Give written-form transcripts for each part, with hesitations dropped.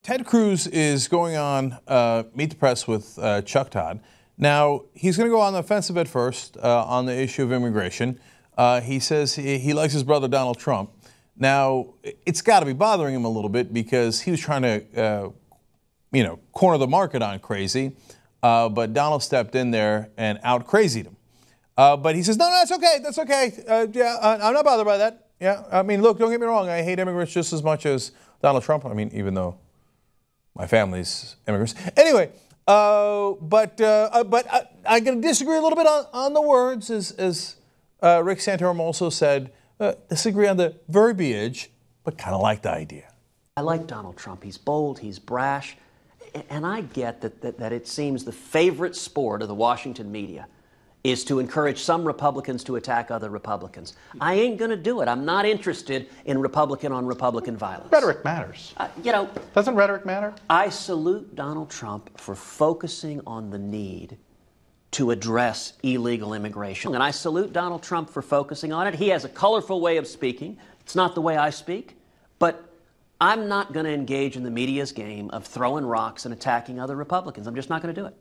Ted Cruz is going on Meet the Press with Chuck Todd. Now, he's going to go on the offensive at first on the issue of immigration. He says he likes his brother Donald Trump. Now, it's got to be bothering him a little bit because he was trying to, corner the market on crazy. But Donald stepped in there and out-crazied him. But he says, no, that's okay. That's okay. I'm not bothered by that. Yeah, I mean, look, don't get me wrong. I hate immigrants just as much as Donald Trump. I mean, even though my family's immigrants. Anyway, but I'm going to disagree a little bit on the words, as Rick Santorum also said. Disagree on the verbiage, but kind of like the idea. I like Donald Trump. He's bold, he's brash, and I get that it seems the favorite sport of the Washington media is to encourage some Republicans to attack other Republicans. I ain't going to do it. I'm not interested in Republican-on-Republican violence. Rhetoric matters. Doesn't rhetoric matter? I salute Donald Trump for focusing on the need to address illegal immigration. And I salute Donald Trump for focusing on it. He has a colorful way of speaking. It's not the way I speak. But I'm not going to engage in the media's game of throwing rocks and attacking other Republicans. I'm just not going to do it.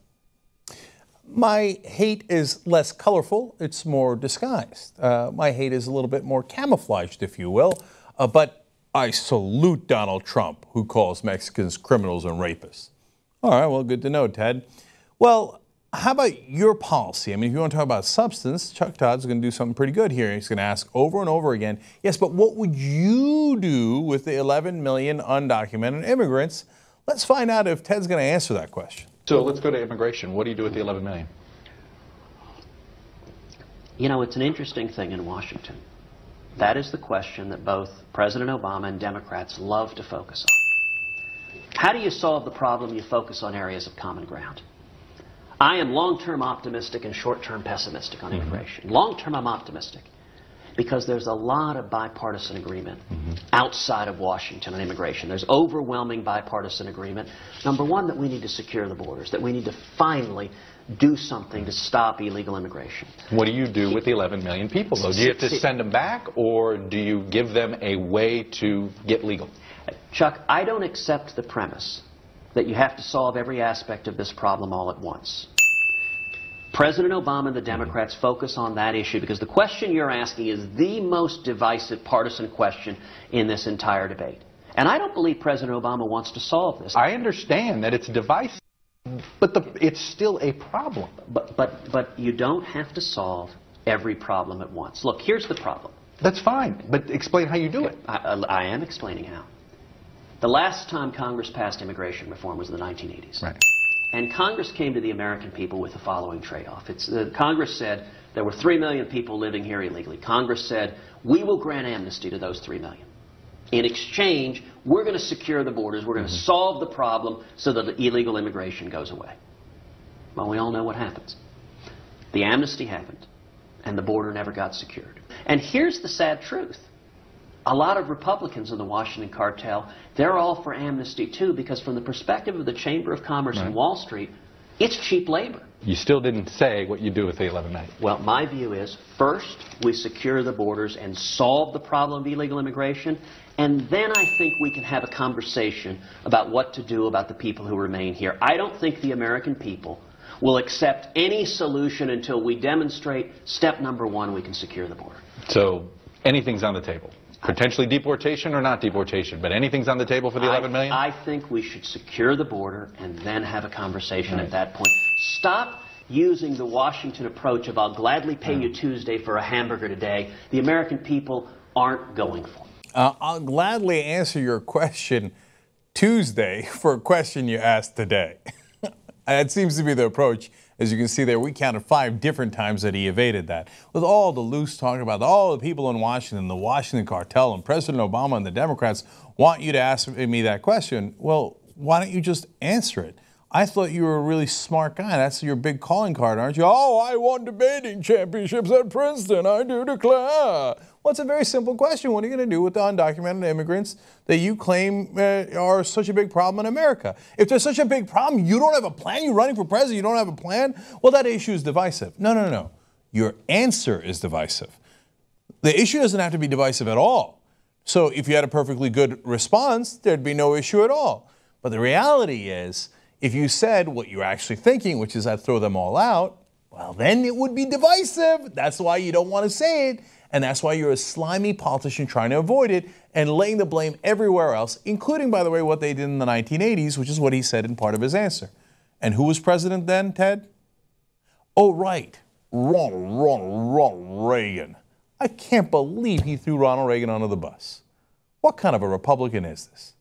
My hate is less colorful. It's more disguised. My hate is a little bit more camouflaged, if you will. But I salute Donald Trump, who calls Mexicans criminals and rapists. All right, well, good to know, Ted. Well, how about your policy? I mean, if you want to talk about substance, Chuck Todd's going to do something pretty good here. He's going to ask over and over again, yes, but what would you do with the 11 million undocumented immigrants? Let's find out if Ted's going to answer that question. So let's go to immigration. What do you do with the 11 million? You know, it's an interesting thing in Washington. That is the question that both President Obama and Democrats love to focus on. How do you solve the problem? You focus on areas of common ground. I am long-term optimistic and short-term pessimistic on immigration. Long-term, I'm optimistic because there's a lot of bipartisan agreement outside of Washington on immigration. There's overwhelming bipartisan agreement. Number one, that we need to secure the borders, that we need to finally do something to stop illegal immigration. What do you do with the 11 million people, though? Do you have to send them back, or do you give them a way to get legal? Chuck, I don't accept the premise that you have to solve every aspect of this problem all at once. President Obama and the Democrats focus on that issue because the question you're asking is the most divisive partisan question in this entire debate. And I don't believe President Obama wants to solve this. I understand that it's divisive, but it's still a problem. But you don't have to solve every problem at once. Look, here's the problem. That's fine, but explain how you do it. I am explaining how. The last time Congress passed immigration reform was in the 1980s. Right. And Congress came to the American people with the following trade-off. Congress said there were 3 million people living here illegally. Congress said, we will grant amnesty to those 3 million. In exchange, we're going to secure the borders. We're going to solve the problem so that the illegal immigration goes away. Well, we all know what happens. The amnesty happened, and the border never got secured. And here's the sad truth. A lot of Republicans in the Washington cartel, they're all for amnesty too, because from the perspective of the Chamber of Commerce and Wall Street, it's cheap labor. You still didn't say what you do with the 11 million. Well, my view is, first, we secure the borders and solve the problem of illegal immigration, and then I think we can have a conversation about what to do about the people who remain here. I don't think the American people will accept any solution until we demonstrate step number one, we can secure the border. So anything's on the table. Potentially deportation or not deportation, but anything's on the table for the 11 million? I think we should secure the border and then have a conversation at that point. Stop using the Washington approach of I'll gladly pay you Tuesday for a hamburger today. The American people aren't going for it. I'll gladly answer your question Tuesday for a question you asked today. That seems to be the approach. As you can see there, we counted 5 different times that he evaded that. With all the loose talk about all the people in Washington, the Washington cartel, and President Obama and the Democrats want you to ask me that question, well, why don't you just answer it? I thought you were a really smart guy. That's your big calling card, aren't you? Oh, I won debating championships at Princeton, I do declare. Well, it's a very simple question. What are you going to do with the undocumented immigrants that you claim are such a big problem in America? If there's such a big problem, you don't have a plan? You're running for president, you don't have a plan? Well, that issue is divisive. No. Your answer is divisive. The issue doesn't have to be divisive at all. So if you had a perfectly good response, there'd be no issue at all. But the reality is, if you said what you're actually thinking, which is I'd throw them all out, well, then it would be divisive. That's why you don't want to say it. And that's why you're a slimy politician trying to avoid it and laying the blame everywhere else, including, by the way, what they did in the 1980s, which is what he said in part of his answer. And who was president then, Ted? Oh, right. Ronald Reagan. I can't believe he threw Ronald Reagan under the bus. What kind of a Republican is this?